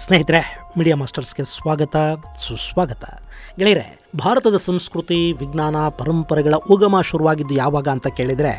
ಸ್ನೇಹಿತರೆ, ಮೀಡಿಯಾ ಮಾಸ್ಟರ್ಸ್ಗೆ ಸ್ವಾಗತ ಸುಸ್ವಾಗತ. ಗೆಳೆಯರೆ, ಭಾರತದ ಸಂಸ್ಕೃತಿ ವಿಜ್ಞಾನ ಪರಂಪರೆಗಳ ಉಗಮ ಶುರುವಾಗಿದ್ದು ಯಾವಾಗ ಅಂತ ಕೇಳಿದರೆ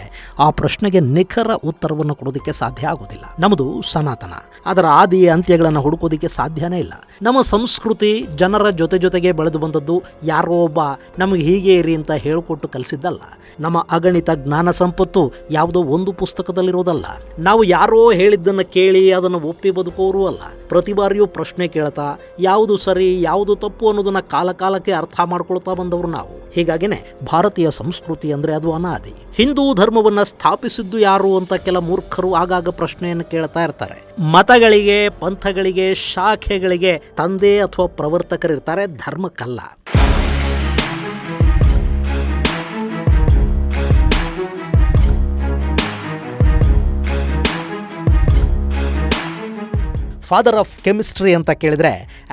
ಆ ಪ್ರಶ್ನೆಗೆ ನಿಖರ ಉತ್ತರವನ್ನು ಕೊಡೋದಕ್ಕೆ ಸಾಧ್ಯ ಆಗೋದಿಲ್ಲ. ನಮ್ಮದು ಸನಾತನ, ಅದರ ಆದಿ ಅಂತ್ಯಗಳನ್ನು ಹುಡುಕೋದಕ್ಕೆ ಸಾಧ್ಯನೇ ಇಲ್ಲ. ನಮ್ಮ ಸಂಸ್ಕೃತಿ ಜನರ ಜೊತೆಗೆ ಬೆಳೆದು ಬಂದದ್ದು ಯಾರೋ ಒಬ್ಬ ನಮಗೆ ಹೀಗೆ ಇರಿ ಅಂತ ಹೇಳಿಕೊಟ್ಟು ಕಲಿಸಿದ್ದಲ್ಲ. ನಮ್ಮ ಅಗಣಿತ ಜ್ಞಾನ ಸಂಪತ್ತು ಯಾವುದೋ ಒಂದು ಪುಸ್ತಕದಲ್ಲಿರೋದಲ್ಲ. ನಾವು ಯಾರೋ ಹೇಳಿದ್ದನ್ನು ಕೇಳಿ ಅದನ್ನು ಒಪ್ಪಿ ಬದುಕೋರು ಅಲ್ಲ. ಪ್ರತಿ ಬಾರಿಯೂ ಪ್ರಶ್ನೆ ಕೇಳ್ತಾ ಯಾವುದು ಸರಿ ಯಾವುದು ತಪ್ಪು ಅನ್ನೋದನ್ನ ಕಾಲಕಾಲಕ್ಕೆ ಅರ್ಥ ಮಾಡ್ಕೊಳ್ತಾ ಬಂದವರು ನಾವು. ಹೀಗಾಗಿನೇ ಭಾರತೀಯ ಸಂಸ್ಕೃತಿ ಅಂದ್ರೆ ಅದು ಅನಾದಿ. ಹಿಂದೂ ಧರ್ಮವನ್ನ ಸ್ಥಾಪಿಸಿದ್ದು ಯಾರು ಅಂತ ಕೆಲ ಮೂರ್ಖರು ಆಗಾಗ ಪ್ರಶ್ನೆಯನ್ನು ಕೇಳ್ತಾ ಇರ್ತಾರೆ. ಮತಗಳಿಗೆ ಪಂಥಗಳಿಗೆ ಶಾಖೆಗಳಿಗೆ ತಂದೆ ಅಥವಾ ಪ್ರವರ್ತಕರಿರ್ತಾರೆ, ಧರ್ಮಕ್ಕಲ್ಲ. ಫಾದರ್ ಆಫ್ ಕೆಮಿಸ್ಟ್ರಿ ಅಂತ ಕೇಳಿದ್ರೆ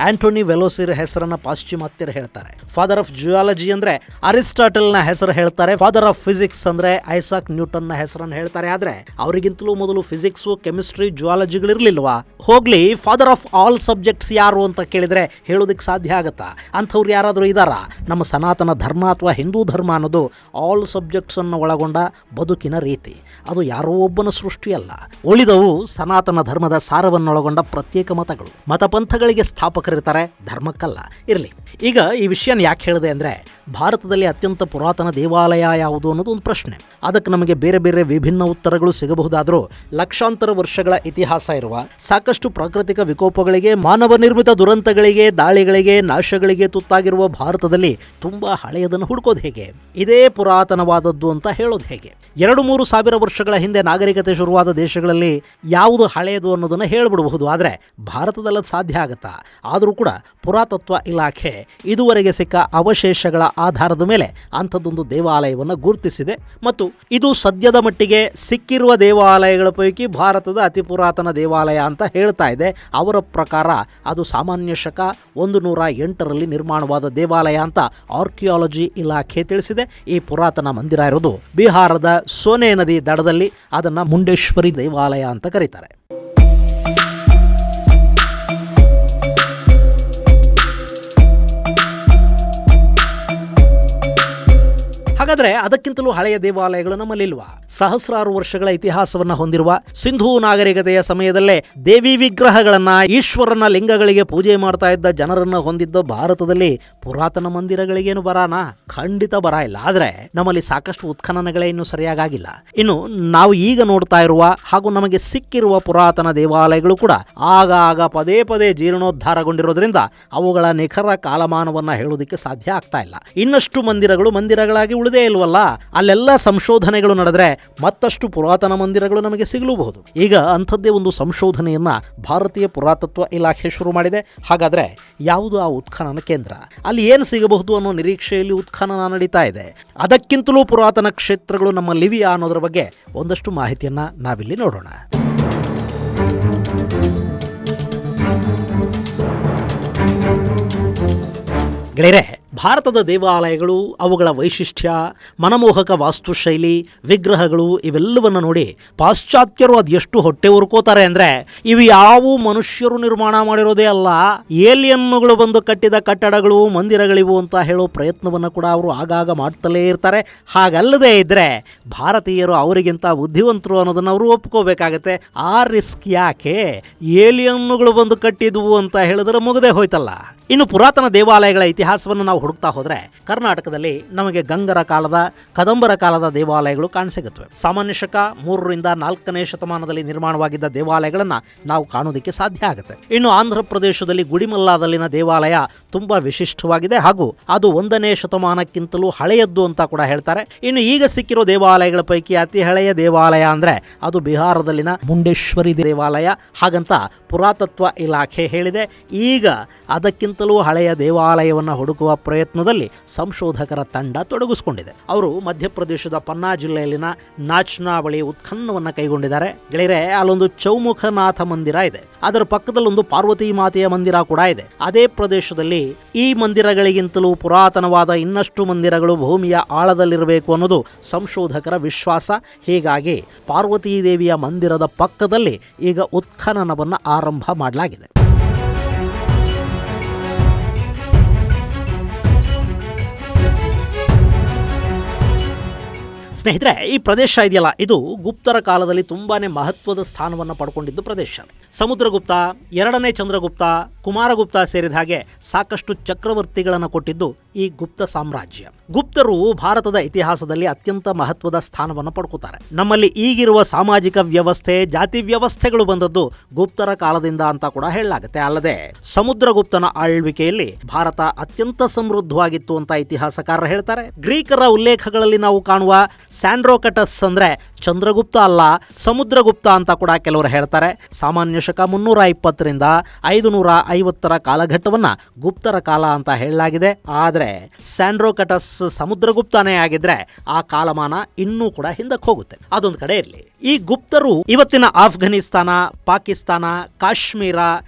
ಆಂಟೋನಿ ವೆಲೋಸಿರ್ ಹೆಸರನ್ನ ಪಾಶ್ಚಿಮಾತ್ಯರು ಹೇಳ್ತಾರೆ. ಫಾದರ್ ಆಫ್ ಜಿಯಾಲಜಿ ಅಂದ್ರೆ ಅರಿಸ್ಟಾಟಲ್ನ ಹೆಸರು ಹೇಳ್ತಾರೆ. ಫಾದರ್ ಆಫ್ ಫಿಸಿಕ್ಸ್ ಅಂದ್ರೆ ಐಸಾಕ್ ನ್ಯೂಟನ್ನ ಹೆಸರನ್ನು ಹೇಳ್ತಾರೆ. ಆದ್ರೆ ಅವರಿಗಿಂತಲೂ ಮೊದಲು ಫಿಸಿಕ್ಸು ಕೆಮಿಸ್ಟ್ರಿ ಜಿಯಾಲಜಿಗಳಿರ್ಲಿಲ್ವಾ? ಹೋಗ್ಲಿ, ಫಾದರ್ ಆಫ್ ಆಲ್ ಸಬ್ಜೆಕ್ಟ್ಸ್ ಯಾರು ಅಂತ ಕೇಳಿದ್ರೆ ಹೇಳೋದಕ್ಕೆ ಸಾಧ್ಯ ಆಗತ್ತಾ? ಅಂಥವ್ರು ಯಾರಾದರೂ ಇದಾರ? ನಮ್ಮ ಸನಾತನ ಧರ್ಮ ಅಥವಾ ಹಿಂದೂ ಧರ್ಮ ಅನ್ನೋದು ಆಲ್ ಸಬ್ಜೆಕ್ಟ್ಸ್ ಅನ್ನು ಒಳಗೊಂಡ ಬದುಕಿನ ರೀತಿ. ಅದು ಯಾರೋ ಒಬ್ಬನ ಸೃಷ್ಟಿಯಲ್ಲ. ಉಳಿದವು ಸನಾತನ ಧರ್ಮದ ಸಾರವನ್ನೊಳಗೊಂಡ ಪ್ರತ್ಯೇಕ ಮತಗಳು. ಮತಪಂಥಗಳಿಗೆ ಸ್ಥಾಪಕರಿರ್ತಾರೆ, ಧರ್ಮಕ್ಕಲ್ಲ. ಇರಲಿ, ಈಗ ಈ ವಿಷಯನ ಯಾಕೆ ಹೇಳಿದೆ ಅಂದರೆ, ಭಾರತದಲ್ಲಿ ಅತ್ಯಂತ ಪುರಾತನ ದೇವಾಲಯ ಯಾವುದು ಅನ್ನೋದು ಒಂದು ಪ್ರಶ್ನೆ. ಅದಕ್ಕೆ ನಮಗೆ ಬೇರೆ ಬೇರೆ ವಿಭಿನ್ನ ಉತ್ತರಗಳು ಸಿಗಬಹುದಾದರೂ ಲಕ್ಷಾಂತರ ವರ್ಷಗಳ ಇತಿಹಾಸ ಇರುವ, ಸಾಕಷ್ಟು ಪ್ರಾಕೃತಿಕ ವಿಕೋಪಗಳಿಗೆ ಮಾನವ ನಿರ್ಮಿತ ದುರಂತಗಳಿಗೆ ದಾಳಿಗಳಿಗೆ ನಾಶಗಳಿಗೆ ತುತ್ತಾಗಿರುವ ಭಾರತದಲ್ಲಿ ತುಂಬಾ ಹಳೆಯದನ್ನು ಹುಡುಕೋದು ಹೇಗೆ? ಇದೇ ಪುರಾತನವಾದದ್ದು ಅಂತ ಹೇಳೋದು ಹೇಗೆ? 2-3 ಸಾವಿರ ವರ್ಷಗಳ ಹಿಂದೆ ನಾಗರಿಕತೆ ಶುರುವಾದ ದೇಶಗಳಲ್ಲಿ ಯಾವುದು ಹಳೆಯದು ಅನ್ನೋದನ್ನು ಹೇಳ್ಬಿಡಬಹುದು. ಆದರೆ ಭಾರತದಲ್ಲಿ ಸಾಧ್ಯ ಆಗತ್ತಾ? ಆದರೂ ಕೂಡ ಪುರಾತತ್ವ ಇಲಾಖೆ ಇದುವರೆಗೆ ಸಿಕ್ಕ ಅವಶೇಷಗಳ ಆಧಾರದ ಮೇಲೆ ಅಂಥದ್ದೊಂದು ದೇವಾಲಯವನ್ನು ಗುರುತಿಸಿದೆ. ಮತ್ತು ಇದು ಸದ್ಯದ ಮಟ್ಟಿಗೆ ಸಿಕ್ಕಿರುವ ದೇವಾಲಯಗಳ ಪೈಕಿ ಭಾರತದ ಅತಿ ಪುರಾತನ ದೇವಾಲಯ ಅಂತ ಹೇಳ್ತಾ ಇದೆ. ಅವರ ಪ್ರಕಾರ ಅದು ಸಾಮಾನ್ಯ ಶಕ 108ರಲ್ಲಿ ನಿರ್ಮಾಣವಾದ ದೇವಾಲಯ ಅಂತ ಆರ್ಕಿಯಾಲಜಿ ಇಲಾಖೆ ತಿಳಿಸಿದೆ. ಈ ಪುರಾತನ ಮಂದಿರ ಇರೋದು ಬಿಹಾರದ ಸೋನೆ ನದಿ ದಡದಲ್ಲಿ. ಅದನ್ನು ಮುಂಡೇಶ್ವರಿ ದೇವಾಲಯ ಅಂತ ಕರೀತಾರೆ. ಹಾಗಾದ್ರೆ ಅದಕ್ಕಿಂತಲೂ ಹಳೆಯ ದೇವಾಲಯಗಳು ನಮ್ಮಲ್ಲಿಲ್ವಾ? ಸಹಸ್ರಾರು ವರ್ಷಗಳ ಇತಿಹಾಸವನ್ನ ಹೊಂದಿರುವ ಸಿಂಧೂ ನಾಗರಿಕತೆಯ ಸಮಯದಲ್ಲೇ ದೇವಿ ವಿಗ್ರಹಗಳನ್ನ, ಈಶ್ವರನ ಲಿಂಗಗಳಿಗೆ ಪೂಜೆ ಮಾಡ್ತಾ ಇದ್ದ ಜನರನ್ನ ಹೊಂದಿದ್ದ ಭಾರತದಲ್ಲಿ ಪುರಾತನ ಮಂದಿರಗಳಿಗೇನು ಬರಾನಾ? ಖಂಡಿತ ಬರ ಇಲ್ಲ. ಆದ್ರೆ ನಮ್ಮಲ್ಲಿ ಸಾಕಷ್ಟು ಉತ್ಖನನಗಳೇ ಇನ್ನೂ ಸರಿಯಾಗಿಲ್ಲ. ಇನ್ನು ನಾವು ಈಗ ನೋಡ್ತಾ ಇರುವ ಹಾಗೂ ನಮಗೆ ಸಿಕ್ಕಿರುವ ಪುರಾತನ ದೇವಾಲಯಗಳು ಕೂಡ ಆಗಾಗ ಪದೇ ಪದೇ ಜೀರ್ಣೋದ್ಧಾರಗೊಂಡಿರೋದ್ರಿಂದ ಅವುಗಳ ನಿಖರ ಕಾಲಮಾನವನ್ನ ಹೇಳೋದಕ್ಕೆ ಸಾಧ್ಯ ಆಗ್ತಾ ಇಲ್ಲ. ಇನ್ನಷ್ಟು ಮಂದಿರಗಳಾಗಿ ಉಳಿದೇ ಇಲ್ವಲ್ಲ. ಅಲ್ಲೆಲ್ಲ ಸಂಶೋಧನೆಗಳು ನಡೆದ್ರೆ ಮತ್ತಷ್ಟು ಪುರಾತನ ಮಂದಿರಗಳು ನಮಗೆ ಸಿಗಲೂಬಹುದು. ಈಗ ಅಂಥದ್ದೇ ಒಂದು ಸಂಶೋಧನೆಯನ್ನ ಭಾರತೀಯ ಪುರಾತತ್ವ ಇಲಾಖೆ ಶುರು ಮಾಡಿದೆ. ಹಾಗಾದ್ರೆ ಯಾವುದು ಆ ಉತ್ಖನನ ಕೇಂದ್ರ? ಅಲ್ಲಿ ಏನು ಸಿಗಬಹುದು ಅನ್ನೋ ನಿರೀಕ್ಷೆಯಲ್ಲಿ ಉತ್ಖನನ ನಡೀತಾ ಇದೆ. ಅದಕ್ಕಿಂತಲೂ ಪುರಾತನ ಕ್ಷೇತ್ರಗಳು ನಮ್ಮಲ್ಲಿವೆಯಾ ಅನ್ನೋದ್ರ ಬಗ್ಗೆ ಒಂದಷ್ಟು ಮಾಹಿತಿಯನ್ನ ನಾವಿಲ್ಲಿ ನೋಡೋಣ. ಗೆಳೆಯರೆ, ಭಾರತದ ದೇವಾಲಯಗಳು, ಅವುಗಳ ವೈಶಿಷ್ಟ್ಯ, ಮನಮೋಹಕ ವಾಸ್ತುಶೈಲಿ, ವಿಗ್ರಹಗಳು ಇವೆಲ್ಲವನ್ನು ನೋಡಿ ಪಾಶ್ಚಾತ್ಯರು ಅದೆಷ್ಟು ಹೊಟ್ಟೆ ಉರ್ಕೋತಾರೆ ಅಂದರೆ, ಇವು ಯಾವ ಮನುಷ್ಯರು ನಿರ್ಮಾಣ ಮಾಡಿರೋದೇ ಅಲ್ಲ, ಏಲಿಯನ್ನುಗಳು ಬಂದು ಕಟ್ಟಿದ ಕಟ್ಟಡಗಳು ಮಂದಿರಗಳಿವು ಅಂತ ಹೇಳೋ ಪ್ರಯತ್ನವನ್ನು ಕೂಡ ಅವರು ಆಗಾಗ ಮಾಡ್ತಲೇ ಇರ್ತಾರೆ. ಹಾಗಲ್ಲದೆ ಇದ್ದರೆ ಭಾರತೀಯರು ಅವರಿಗಿಂತ ಬುದ್ಧಿವಂತರು ಅನ್ನೋದನ್ನು ಅವರು ಒಪ್ಕೋಬೇಕಾಗತ್ತೆ. ಆ ರಿಸ್ಕ್ ಯಾಕೆ? ಏಲಿಯನ್ನುಗಳು ಬಂದು ಕಟ್ಟಿದ್ವು ಅಂತ ಹೇಳಿದ್ರೆ ಮುಗದೆ ಹೋಯ್ತಲ್ಲ. ಇನ್ನು ಪುರಾತನ ದೇವಾಲಯಗಳ ಇತಿಹಾಸವನ್ನು ನಾವು ಹುಡುಕ್ತಾ ಹೋದರೆ ಕರ್ನಾಟಕದಲ್ಲಿ ನಮಗೆ ಗಂಗರ ಕಾಲದ, ಕದಂಬರ ಕಾಲದ ದೇವಾಲಯಗಳು ಕಾಣಸಿಗುತ್ತವೆ. ಸಾಮಾನ್ಯ ಶಕ 3ರಿಂದ 4ನೇ ಶತಮಾನದಲ್ಲಿ ನಿರ್ಮಾಣವಾಗಿದ್ದ ದೇವಾಲಯಗಳನ್ನು ನಾವು ಕಾಣೋದಕ್ಕೆ ಸಾಧ್ಯ ಆಗುತ್ತೆ. ಇನ್ನು ಆಂಧ್ರ ಪ್ರದೇಶದಲ್ಲಿ ಗುಡಿಮಲ್ಲಾದಲ್ಲಿನ ದೇವಾಲಯ ತುಂಬಾ ವಿಶಿಷ್ಟವಾಗಿದೆ ಹಾಗೂ ಅದು 1ನೇ ಶತಮಾನಕ್ಕಿಂತಲೂ ಹಳೆಯದ್ದು ಅಂತ ಕೂಡ ಹೇಳ್ತಾರೆ. ಇನ್ನು ಈಗ ಸಿಕ್ಕಿರೋ ದೇವಾಲಯಗಳ ಪೈಕಿ ಅತಿ ಹಳೆಯ ದೇವಾಲಯ ಅಂದ್ರೆ ಅದು ಬಿಹಾರದಲ್ಲಿನ ಮುಂಡೇಶ್ವರಿ ದೇವಾಲಯ ಹಾಗಂತ ಪುರಾತತ್ವ ಇಲಾಖೆ ಹೇಳಿದೆ. ಈಗ ಅದಕ್ಕಿಂತಲೂ ಹಳೆಯ ದೇವಾಲಯವನ್ನು ಹುಡುಕುವ ಪ್ರಯತ್ನದಲ್ಲಿ ಸಂಶೋಧಕರ ತಂಡ ತೊಡಗಿಸಿಕೊಂಡಿದೆ. ಅವರು ಮಧ್ಯಪ್ರದೇಶದ ಪನ್ನಾ ಜಿಲ್ಲೆಯಲ್ಲಿನ ನಾಚ್ನಾ ಬಳಿ ಉತ್ಖನನವನ್ನು ಕೈಗೊಂಡಿದ್ದಾರೆ. ಗೆಳೆಯರೆ, ಅಲ್ಲೊಂದು ಚೌಮುಖನಾಥ ಮಂದಿರ ಇದೆ. ಅದರ ಪಕ್ಕದಲ್ಲೊಂದು ಪಾರ್ವತಿ ಮಾತೆಯ ಮಂದಿರ ಕೂಡ ಇದೆ. ಅದೇ ಪ್ರದೇಶದಲ್ಲಿ ಈ ಮಂದಿರಗಳಿಗಿಂತಲೂ ಪುರಾತನವಾದ ಇನ್ನಷ್ಟು ಮಂದಿರಗಳು ಭೂಮಿಯ ಆಳದಲ್ಲಿರಬೇಕು ಅನ್ನೋದು ಸಂಶೋಧಕರ ವಿಶ್ವಾಸ. ಹೀಗಾಗಿ ಪಾರ್ವತೀ ದೇವಿಯ ಮಂದಿರದ ಪಕ್ಕದಲ್ಲಿ ಈಗ ಉತ್ಖನನವನ್ನು ಆರಂಭ ಮಾಡಲಾಗಿದೆ. ಸ್ನೇಹಿತರೆ, ಈ ಪ್ರದೇಶ ಇದೆಯಲ್ಲ, ಇದು ಗುಪ್ತರ ಕಾಲದಲ್ಲಿ ತುಂಬಾನೇ ಮಹತ್ವದ ಸ್ಥಾನವನ್ನು ಪಡ್ಕೊಂಡಿದ್ದು ಪ್ರದೇಶ. ಸಮುದ್ರಗುಪ್ತ, ಎರಡನೇ ಚಂದ್ರಗುಪ್ತ, ಕುಮಾರಗುಪ್ತ ಸೇರಿದ ಹಾಗೆ ಸಾಕಷ್ಟು ಚಕ್ರವರ್ತಿಗಳನ್ನು ಕೊಟ್ಟಿದ್ದು ಈ ಗುಪ್ತ ಸಾಮ್ರಾಜ್ಯ. ಗುಪ್ತರು ಭಾರತದ ಇತಿಹಾಸದಲ್ಲಿ ಅತ್ಯಂತ ಮಹತ್ವದ ಸ್ಥಾನವನ್ನು ಪಡ್ಕೋತಾರೆ. ನಮ್ಮಲ್ಲಿ ಈಗಿರುವ ಸಾಮಾಜಿಕ ವ್ಯವಸ್ಥೆ, ಜಾತಿ ವ್ಯವಸ್ಥೆಗಳು ಬಂದದ್ದು ಗುಪ್ತರ ಕಾಲದಿಂದ ಅಂತ ಕೂಡ ಹೇಳಲಾಗುತ್ತೆ. ಅಲ್ಲದೆ ಸಮುದ್ರಗುಪ್ತನ ಆಳ್ವಿಕೆಯಲ್ಲಿ ಭಾರತ ಅತ್ಯಂತ ಸಮೃದ್ಧವಾಗಿತ್ತು ಅಂತ ಇತಿಹಾಸಕಾರರು ಹೇಳ್ತಾರೆ. ಗ್ರೀಕರ ಉಲ್ಲೇಖಗಳಲ್ಲಿ ನಾವು ಕಾಣುವ ಸ್ಯಾಂಡ್ರೋಕಟಸ್ ಅಂದ್ರೆ ಚಂದ್ರಗುಪ್ತ ಅಲ್ಲ, ಸಮುದ್ರಗುಪ್ತ ಅಂತ ಕೂಡ ಕೆಲವರು ಹೇಳ್ತಾರೆ. ಸಾಮಾನ್ಯ ಶಕ 320ರಿಂದ 550ರ ಕಾಲಘಟ್ಟವನ್ನ ಗುಪ್ತರ ಕಾಲ ಅಂತ ಹೇಳಲಾಗಿದೆ. ಆದರೆ ಸ್ಯಾಂಡ್ರೋಕಟಸ್ ಸಮುದ್ರಗುಪ್ತನೇ ಆಗಿದ್ರೆ ಆ ಕಾಲಮಾನ ಇನ್ನೂ ಕೂಡ ಹಿಂದಕ್ಕೆ ಹೋಗುತ್ತೆ. ಅದೊಂದು ಕಡೆ ಇರಲಿ. ಈ ಗುಪ್ತರು ಇವತ್ತಿನ ಆಫ್ಘನಿಸ್ತಾನ, ಪಾಕಿಸ್ತಾನ, ಕಾಶ್ಮೀರ,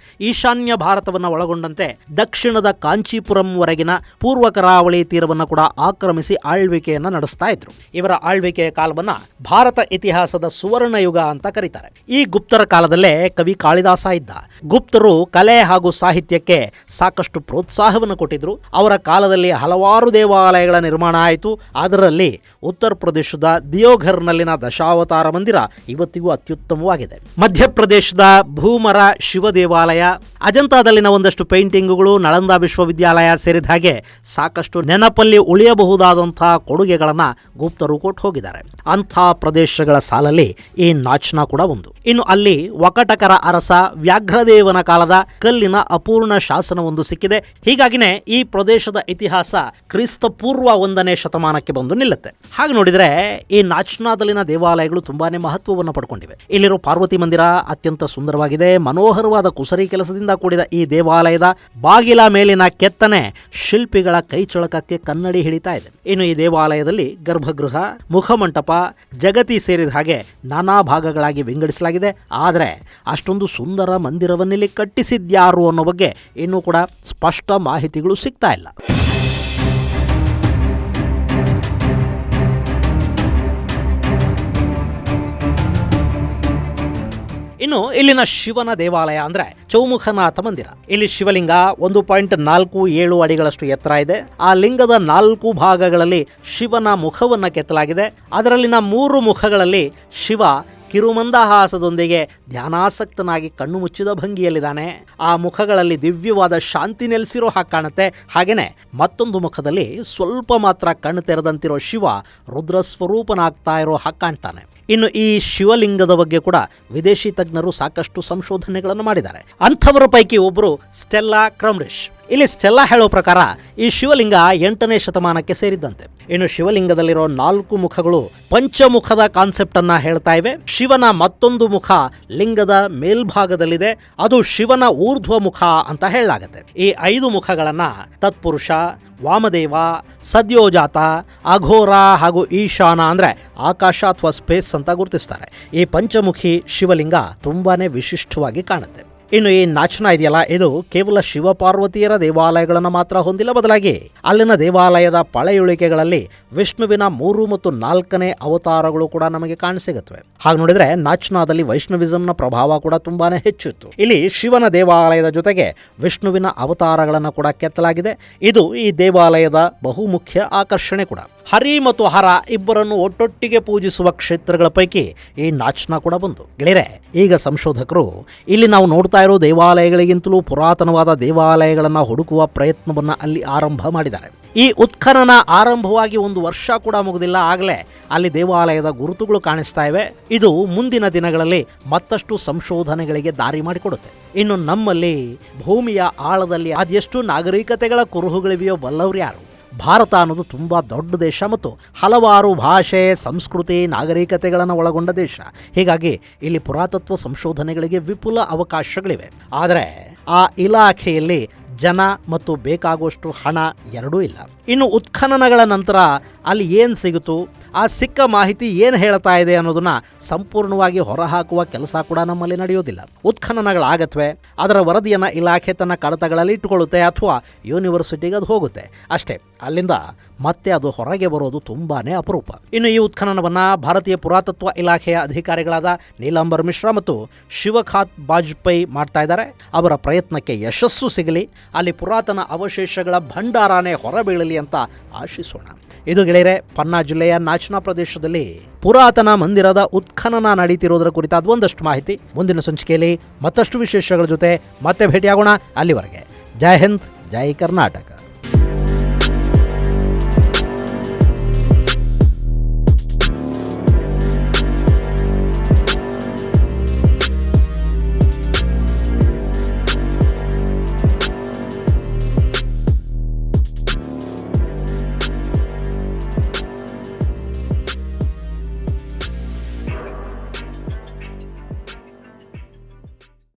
ಈಶಾನ್ಯ ಭಾರತವನ್ನು ಒಳಗೊಂಡಂತೆ ದಕ್ಷಿಣದ ಕಾಂಚೀಪುರಂವರೆಗಿನ ಪೂರ್ವ ಕರಾವಳಿ ತೀರವನ್ನು ಕೂಡ ಆಕ್ರಮಿಸಿ ಆಳ್ವಿಕೆಯನ್ನ ನಡೆಸ್ತಾ ಇದ್ರು. ಇವರ ಆಳ್ವಿಕೆಯ ಕಾಲವನ್ನ ಭಾರತ ಇತಿಹಾಸದ ಸುವರ್ಣ ಯುಗ ಅಂತ ಕರೀತಾರೆ. ಈ ಗುಪ್ತರ ಕಾಲದಲ್ಲೇ ಕವಿ ಕಾಳಿದಾಸ ಇದ್ದ. ಗುಪ್ತರು ಕಲೆ ಹಾಗೂ ಸಾಹಿತ್ಯಕ್ಕೆ ಸಾಕಷ್ಟು ಪ್ರೋತ್ಸಾಹವನ್ನು ಕೊಟ್ಟಿದ್ರು. ಅವರ ಕಾಲದಲ್ಲಿ ಹಲವಾರು ದೇವಾಲಯಗಳ ನಿರ್ಮಾಣ ಆಯಿತು. ಅದರಲ್ಲಿ ಉತ್ತರ ಪ್ರದೇಶದ ದಿಯೋಘರ್ನಲ್ಲಿನ ದಶಾವತಾರ ಮಂದಿರ ಇವತ್ತಿಗೂ ಅತ್ಯುತ್ತಮವಾಗಿದೆ. ಮಧ್ಯಪ್ರದೇಶದ ಭೂಮರ ಶಿವ ದೇವಾಲಯ, ಅಜಂತಾದಲ್ಲಿನ ಒಂದಷ್ಟು ಪೇಂಟಿಂಗ್ಗಳು, ನಳಂದ ವಿಶ್ವವಿದ್ಯಾಲಯ ಸೇರಿದ ಹಾಗೆ ಸಾಕಷ್ಟು ನೆನಪಲ್ಲಿ ಉಳಿಯಬಹುದಾದಂತಹ ಕೊಡುಗೆಗಳನ್ನ ಗುಪ್ತರು ಕೊಟ್ಟು ಹೋಗಿದ್ದಾರೆ. ಅಂಥ ಪ್ರದೇಶಗಳ ಸಾಲಲ್ಲಿ ಈ ನಾಚ್ನಾ ಕೂಡ ಒಂದು. ಇನ್ನು ಅಲ್ಲಿ ವಕಟಕರ ಅರಸ ವ್ಯಾಘ್ರದೇವನ ಕಾಲದ ಕಲ್ಲಿನ ಅಪೂರ್ಣ ಶಾಸನವೊಂದು ಸಿಕ್ಕಿದೆ. ಹೀಗಾಗಿನೇ ಈ ಪ್ರದೇಶದ ಇತಿಹಾಸ ಕ್ರಿಸ್ತ ಪೂರ್ವ 1ನೇ ಶತಮಾನಕ್ಕೆ ಬಂದು ನಿಲ್ಲುತ್ತೆ. ಹಾಗೆ ನೋಡಿದ್ರೆ ಈ ನಾಚ್ನಾದಲ್ಲಿನ ದೇವಾಲಯಗಳು ತುಂಬಾನೇ ಮಹತ್ವವನ್ನು ಪಡ್ಕೊಂಡಿವೆ. ಇಲ್ಲಿರೋ ಪಾರ್ವತಿ ಮಂದಿರ ಅತ್ಯಂತ ಸುಂದರವಾಗಿದೆ. ಮನೋಹರವಾದ ಕುಸರಿ ಕೆಲಸದಿಂದ ಕೂಡಿದ ಈ ದೇವಾಲಯದ ಬಾಗಿಲ ಮೇಲಿನ ಕೆತ್ತನೆ ಶಿಲ್ಪಿಗಳ ಕೈಚಳಕಕ್ಕೆ ಕನ್ನಡಿ ಹಿಡಿತಾ ಇದೆ. ಇನ್ನು ಈ ದೇವಾಲಯದಲ್ಲಿ ಗರ್ಭಗೃಹ, ಮುಖಮಂಟಪ, ಜಗತಿ ಸೇರಿದ ಹಾಗೆ ನಾನಾ ಭಾಗಗಳಾಗಿ ವಿಂಗಡಿಸಲಾಗಿದೆ. ಆದರೆ ಅಷ್ಟೊಂದು ಸುಂದರ ಮಂದಿರವನ್ನಿಲ್ಲಿ ಕಟ್ಟಿಸಿದ್ಯಾರು ಅನ್ನೋ ಬಗ್ಗೆ ಇನ್ನೂ ಕೂಡ ಸ್ಪಷ್ಟ ಮಾಹಿತಿಗಳು ಸಿಗ್ತಾ ಇಲ್ಲ. ಇನ್ನು ಇಲ್ಲಿನ ಶಿವನ ದೇವಾಲಯ ಅಂದ್ರೆ ಚೌಮುಖನಾಥ ಮಂದಿರ. ಇಲ್ಲಿ ಶಿವಲಿಂಗ 1.47 ಅಡಿಗಳಷ್ಟು ಎತ್ತರ ಇದೆ. ಆ ಲಿಂಗದ 4 ಭಾಗಗಳಲ್ಲಿ ಶಿವನ ಮುಖವನ್ನ ಕೆತ್ತಲಾಗಿದೆ. ಅದರಲ್ಲಿನ 3 ಮುಖಗಳಲ್ಲಿ ಶಿವ ಕಿರುಮಂದಹಾಸದೊಂದಿಗೆ ಧ್ಯಾನಾಸಕ್ತನಾಗಿ ಕಣ್ಣು ಮುಚ್ಚಿದ ಭಂಗಿಯಲ್ಲಿದ್ದಾನೆ. ಆ ಮುಖಗಳಲ್ಲಿ ದಿವ್ಯವಾದ ಶಾಂತಿ ನೆಲೆಸಿರೋ ಹಾಗೆ ಕಾಣುತ್ತೆ. ಹಾಗೇನೆ ಮತ್ತೊಂದು ಮುಖದಲ್ಲಿ ಸ್ವಲ್ಪ ಮಾತ್ರ ಕಣ್ಣು ತೆರೆದಂತಿರೋ ಶಿವ ರುದ್ರ ಸ್ವರೂಪನಾಗ್ತಾ ಇರೋ ಹಾಗೆ ಕಾಣ್ತಾನೆ. ಇನ್ನು ಈ ಶಿವಲಿಂಗದ ಬಗ್ಗೆ ಕೂಡ ವಿದೇಶಿ ತಜ್ಞರು ಸಾಕಷ್ಟು ಸಂಶೋಧನೆಗಳನ್ನು ಮಾಡಿದ್ದಾರೆ. ಅಂಥವರ ಪೈಕಿ ಒಬ್ಬರು ಸ್ಟೆಲ್ಲಾ ಕ್ರಮ್ರಿಶ್. ಇಲ್ಲಿ ಸ್ಟೆಲ್ಲಾ ಹೇಳೋ ಪ್ರಕಾರ ಈ ಶಿವಲಿಂಗ 8ನೇ ಶತಮಾನಕ್ಕೆ ಸೇರಿದ್ದಂತೆ. ಇನ್ನು ಶಿವಲಿಂಗದಲ್ಲಿರೋ 4 ಮುಖಗಳು ಪಂಚಮುಖದ ಕಾನ್ಸೆಪ್ಟ್ ಅನ್ನ ಹೇಳ್ತಾ ಇವೆ. ಶಿವನ ಮತ್ತೊಂದು ಮುಖ ಲಿಂಗದ ಮೇಲ್ಭಾಗದಲ್ಲಿದೆ. ಅದು ಶಿವನ ಊರ್ಧ್ವ ಮುಖ ಅಂತ ಹೇಳಲಾಗತ್ತೆ. ಈ 5 ಮುಖಗಳನ್ನ ತತ್ಪುರುಷ, ವಾಮದೇವ, ಸದ್ಯೋಜಾತ, ಅಘೋರ ಹಾಗೂ ಈಶಾನ ಅಂದ್ರೆ ಆಕಾಶ ಅಥವಾ ಸ್ಪೇಸ್ ಅಂತ ಗುರುತಿಸ್ತಾರೆ. ಈ ಪಂಚಮುಖಿ ಶಿವಲಿಂಗ ತುಂಬಾನೇ ವಿಶಿಷ್ಟವಾಗಿ ಕಾಣುತ್ತೆ. ಇನ್ನು ಈ ನಾಚ್ನಾ ಇದೆಯಲ್ಲ, ಇದು ಕೇವಲ ಶಿವಪಾರ್ವತಿಯರ ದೇವಾಲಯಗಳನ್ನು ಮಾತ್ರ ಹೊಂದಿಲ್ಲ, ಬದಲಾಗಿ ಅಲ್ಲಿನ ದೇವಾಲಯದ ಪಳೆಯುಳಿಕೆಗಳಲ್ಲಿ ವಿಷ್ಣುವಿನ 3 ಮತ್ತು 4ನೇ ಅವತಾರಗಳು ಕೂಡ ನಮಗೆ ಕಾಣಸಿಗುತ್ತವೆ. ಹಾಗೆ ನೋಡಿದ್ರೆ ನಾಚ್ನಾದಲ್ಲಿ ವೈಷ್ಣವಿಸಂನ ಪ್ರಭಾವ ಕೂಡ ತುಂಬಾನೇ ಹೆಚ್ಚಿತ್ತು. ಇಲ್ಲಿ ಶಿವನ ದೇವಾಲಯದ ಜೊತೆಗೆ ವಿಷ್ಣುವಿನ ಅವತಾರಗಳನ್ನು ಕೂಡ ಕೆತ್ತಲಾಗಿದೆ. ಇದು ಈ ದೇವಾಲಯದ ಬಹುಮುಖ್ಯ ಆಕರ್ಷಣೆ ಕೂಡ. ಹರಿ ಮತ್ತು ಹರ ಇಬ್ಬರನ್ನು ಒಟ್ಟೊಟ್ಟಿಗೆ ಪೂಜಿಸುವ ಕ್ಷೇತ್ರಗಳ ಪೈಕಿ ಈ ನಾಚ್ನಾ ಕೂಡ ಬಂದು. ಗೆಳೆಯರೆ, ಈಗ ಸಂಶೋಧಕರು ಇಲ್ಲಿ ನಾವು ನೋಡ್ತಾ ಇರೋ ದೇವಾಲಯಗಳಿಗಿಂತಲೂ ಪುರಾತನವಾದ ದೇವಾಲಯಗಳನ್ನು ಹುಡುಕುವ ಪ್ರಯತ್ನವನ್ನು ಅಲ್ಲಿ ಆರಂಭ ಮಾಡಿದ್ದಾರೆ. ಈ ಉತ್ಖನನ ಆರಂಭವಾಗಿ 1 ವರ್ಷ ಕೂಡ ಮುಗಿದಿಲ್ಲ, ಆಗಲೇ ಅಲ್ಲಿ ದೇವಾಲಯದ ಗುರುತುಗಳು ಕಾಣಿಸ್ತಾ ಇವೆ. ಇದು ಮುಂದಿನ ದಿನಗಳಲ್ಲಿ ಮತ್ತಷ್ಟು ಸಂಶೋಧನೆಗಳಿಗೆ ದಾರಿ ಮಾಡಿಕೊಡುತ್ತೆ. ಇನ್ನು ನಮ್ಮಲ್ಲಿ ಭೂಮಿಯ ಆಳದಲ್ಲಿ ಅದೆಷ್ಟು ನಾಗರಿಕತೆಗಳ ಕುರುಹುಗಳಿವೆಯೋ ಬಲ್ಲವ್ರು ಯಾರು? ಭಾರತ ಅನ್ನೋದು ತುಂಬ ದೊಡ್ಡ ದೇಶ ಮತ್ತು ಹಲವಾರು ಭಾಷೆ, ಸಂಸ್ಕೃತಿ, ನಾಗರಿಕತೆಗಳನ್ನು ಒಳಗೊಂಡ ದೇಶ. ಹೀಗಾಗಿ ಇಲ್ಲಿ ಪುರಾತತ್ವ ಸಂಶೋಧನೆಗಳಿಗೆ ವಿಪುಲ ಅವಕಾಶಗಳಿವೆ. ಆದರೆ ಆ ಇಲಾಖೆಯಲ್ಲಿ ಜನ ಮತ್ತು ಬೇಕಾಗುವಷ್ಟು ಹಣ ಎರಡೂ ಇಲ್ಲ. ಇನ್ನು ಉತ್ಖನನಗಳ ನಂತರ ಅಲ್ಲಿ ಏನು ಸಿಗುತ್ತು, ಆ ಸಿಕ್ಕ ಮಾಹಿತಿ ಏನು ಹೇಳ್ತಾ ಇದೆ ಅನ್ನೋದನ್ನ ಸಂಪೂರ್ಣವಾಗಿ ಹೊರಹಾಕುವ ಕೆಲಸ ಕೂಡ ನಮ್ಮಲ್ಲಿ ನಡೆಯೋದಿಲ್ಲ. ಉತ್ಖನನಗಳಾಗತ್ವೆ, ಅದರ ವರದಿಯನ್ನು ಇಲಾಖೆ ತನ್ನ ಕಡತಗಳಲ್ಲಿ ಇಟ್ಟುಕೊಳ್ಳುತ್ತೆ ಅಥವಾ ಯೂನಿವರ್ಸಿಟಿಗೆ ಅದು ಹೋಗುತ್ತೆ ಅಷ್ಟೇ. ಅಲ್ಲಿಂದ ಮತ್ತೆ ಅದು ಹೊರಗೆ ಬರೋದು ತುಂಬಾನೇ ಅಪರೂಪ. ಇನ್ನು ಈ ಉತ್ಖನನವನ್ನು ಭಾರತೀಯ ಪುರಾತತ್ವ ಇಲಾಖೆಯ ಅಧಿಕಾರಿಗಳಾದ ನೀಲಾಂಬರ್ ಮಿಶ್ರಾ ಮತ್ತು ಶಿವಖಾತ್ ಬಾಜ್ಪೇಯಿ ಮಾಡ್ತಾ ಇದ್ದಾರೆ. ಅವರ ಪ್ರಯತ್ನಕ್ಕೆ ಯಶಸ್ಸು ಸಿಗಲಿ, ಅಲ್ಲಿ ಪುರಾತನ ಅವಶೇಷಗಳ ಭಂಡಾರನೇ ಹೊರಬೀಳಲಿ ಅಂತ ಆಶಿಸೋಣ. ಇದು ಗೆಳೆಯರೆ, ಪನ್ನಾ ಜಿಲ್ಲೆಯ ನಾಚನಾ ಪ್ರದೇಶದಲ್ಲಿ ಪುರಾತನ ಮಂದಿರದ ಉತ್ಖನನ ನಡೀತಿರೋದರ ಕುರಿತಾದ ಒಂದಷ್ಟು ಮಾಹಿತಿ. ಮುಂದಿನ ಸಂಚಿಕೆಯಲ್ಲಿ ಮತ್ತಷ್ಟು ವಿಶೇಷಗಳ ಜೊತೆ ಮತ್ತೆ ಭೇಟಿಯಾಗೋಣ. ಅಲ್ಲಿವರೆಗೆ ಜೈ ಹಿಂದ್, ಜೈ ಕರ್ನಾಟಕ.